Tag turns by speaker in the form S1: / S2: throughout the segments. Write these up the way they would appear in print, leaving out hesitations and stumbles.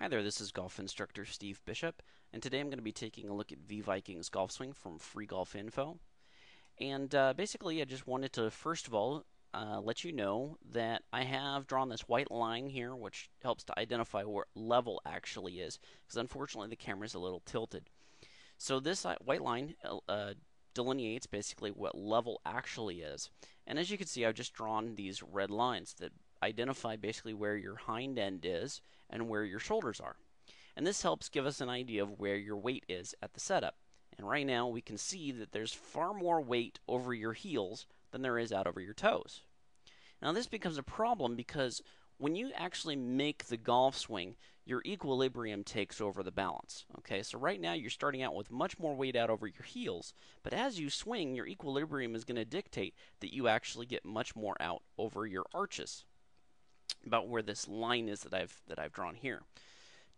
S1: Hi there, this is golf instructor Steve Bishop, and today I'm going to be taking a look at VViking's golf swing from Free Golf Info. And basically, I just wanted to first of all let you know that I have drawn this white line here, which helps to identify where level actually is, because unfortunately the camera is a little tilted. So this white line delineates basically what level actually is. And as you can see, I've just drawn these red lines that identify basically where your hind end is and where your shoulders are. And this helps give us an idea of where your weight is at the setup. And right now we can see that there's far more weight over your heels than there is out over your toes. Now this becomes a problem because when you actually make the golf swing, your equilibrium takes over the balance. Okay, so right now you're starting out with much more weight out over your heels, but as you swing, your equilibrium is going to dictate that you actually get much more out over your arches. About where this line is that I've drawn here.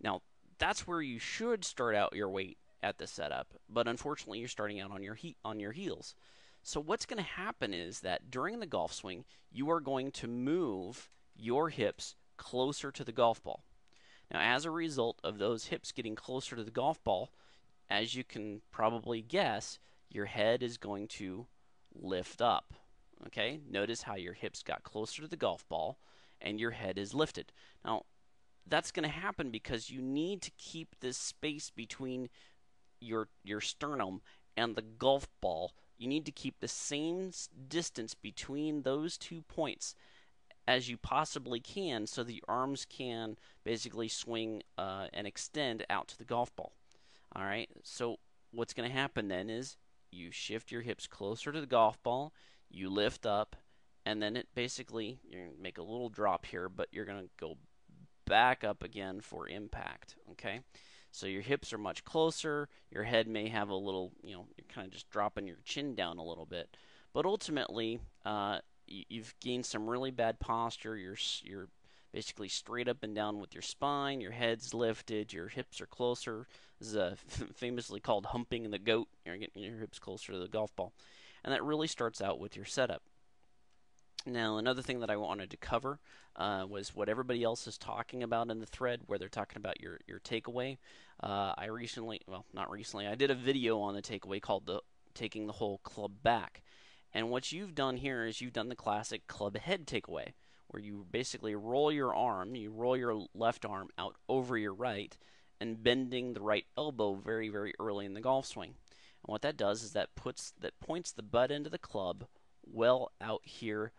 S1: Now that's where you should start out your weight at the setup, but unfortunately you're starting out on your heels. So what's going to happen is that during the golf swing, you are going to move your hips closer to the golf ball. Now, as a result of those hips getting closer to the golf ball, as you can probably guess, your head is going to lift up. Okay, notice how your hips got closer to the golf ball and your head is lifted. Now, that's going to happen because you need to keep this space between your sternum and the golf ball. You need to keep the same distance between those 2 points as you possibly can so that your arms can basically swing and extend out to the golf ball. All right, so what's going to happen then is you shift your hips closer to the golf ball, you lift up, and then it basically, you're going to make a little drop here, but you're going to go back up again for impact. Okay, so your hips are much closer, your head may have a little, you're kind of just dropping your chin down a little bit, but ultimately you've gained some really bad posture. You're basically straight up and down with your spine, your head's lifted, your hips are closer. This is famously called humping the goat. You're getting your hips closer to the golf ball, and that really starts out with your setup. Now, another thing that I wanted to cover was what everybody else is talking about in the thread, where they're talking about your takeaway. I recently, well, not recently, I did a video on the takeaway called taking the whole club back. And what you've done here is you've done the classic club head takeaway, where you basically roll your arm, you roll your left arm out over your right, and bending the right elbow very, very early in the golf swing. And what that does is that points the butt end of the club well out here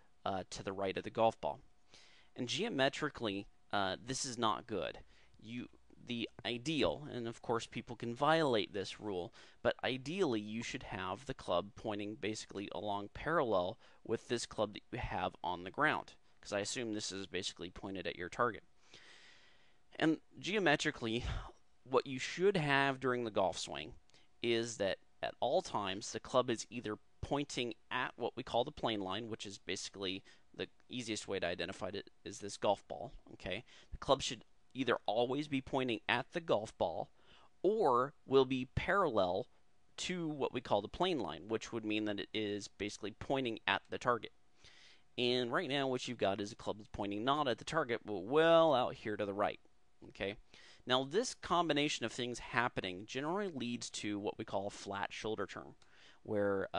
S1: to the right of the golf ball. And geometrically, this is not good. The ideal, and of course people can violate this rule, but ideally you should have the club pointing basically along parallel with this club that you have on the ground, because I assume this is basically pointed at your target. And geometrically, what you should have during the golf swing is that at all times the club is either pointing at what we call the plane line, which is basically the easiest way to identify it is this golf ball. Okay, the club should either always be pointing at the golf ball or will be parallel to what we call the plane line, which would mean that it is basically pointing at the target. And right now what you've got is a club that's pointing not at the target but well out here to the right. Okay, now this combination of things happening generally leads to what we call a flat shoulder turn, where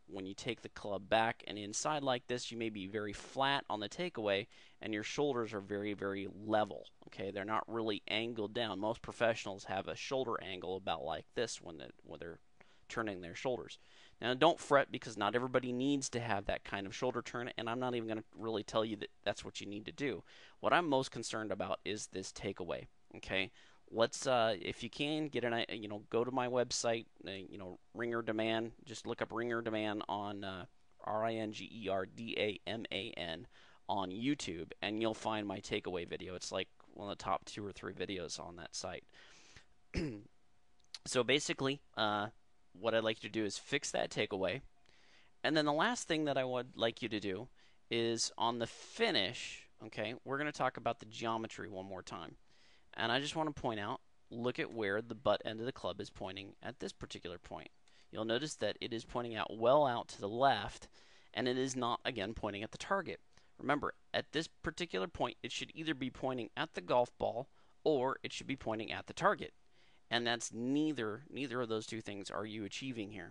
S1: when you take the club back and inside like this, you may be very flat on the takeaway and your shoulders are very, very level. Okay, they're not really angled down. Most professionals have a shoulder angle about like this when they're turning their shoulders. Now, don't fret, because not everybody needs to have that kind of shoulder turn, and I'm not even going to really tell you that that's what you need to do. What I'm most concerned about is this takeaway. Okay, let's if you can get an go to my website, Ringer Demand. Just look up Ringer Demand on RingerDaman on YouTube, and you'll find my takeaway video. It's like one of the top 2 or 3 videos on that site. So basically, what I'd like you to do is fix that takeaway, and then the last thing that I would like you to do is on the finish. Okay, we're going to talk about the geometry one more time. And I just want to point out, look at where the butt end of the club is pointing at this particular point. You'll notice that it is pointing out well out to the left, and it is not, again, pointing at the target. Remember, at this particular point, it should either be pointing at the golf ball or it should be pointing at the target. And that's neither of those two things are you achieving here.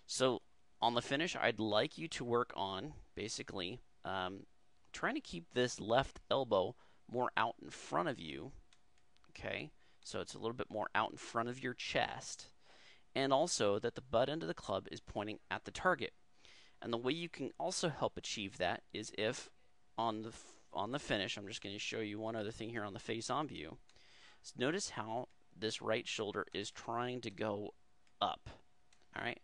S1: So on the finish, I'd like you to work on basically trying to keep this left elbow more out in front of you. Okay, so it's a little bit more out in front of your chest, and also that the butt end of the club is pointing at the target. And the way you can also help achieve that is if on the finish, I'm just going to show you one other thing here on the face-on view. So notice how this right shoulder is trying to go up. All right.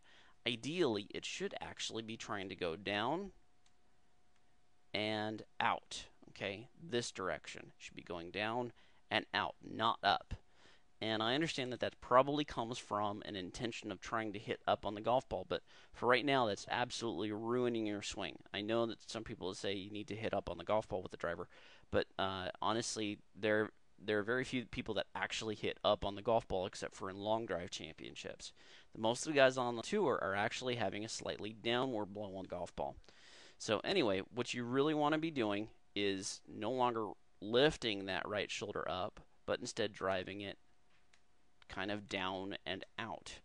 S1: Ideally, it should actually be trying to go down and out. Okay, this direction should be going down and out, not up. And I understand that that probably comes from an intention of trying to hit up on the golf ball, but for right now, that's absolutely ruining your swing. I know that some people say you need to hit up on the golf ball with the driver, but honestly, there are very few people that actually hit up on the golf ball except for in long drive championships. Most of the guys on the tour are actually having a slightly downward blow on the golf ball. So anyway, what you really want to be doing is no longer lifting that right shoulder up, but instead driving it kind of down and out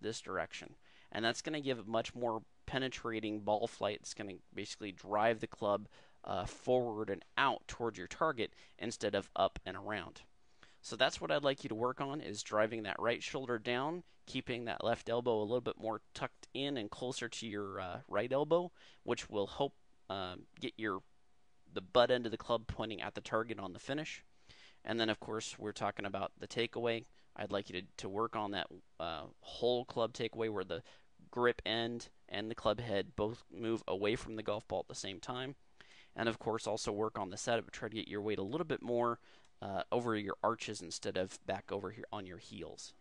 S1: this direction. And that's going to give a much more penetrating ball flight. It's going to basically drive the club forward and out towards your target instead of up and around. So that's what I'd like you to work on, is driving that right shoulder down, keeping that left elbow a little bit more tucked in and closer to your right elbow, which will help get the butt end of the club pointing at the target on the finish. And then, of course, we're talking about the takeaway. I'd like you to work on that whole club takeaway where the grip end and the club head both move away from the golf ball at the same time. And, of course, also work on the setup. Try to get your weight a little bit more over your arches instead of back over here on your heels.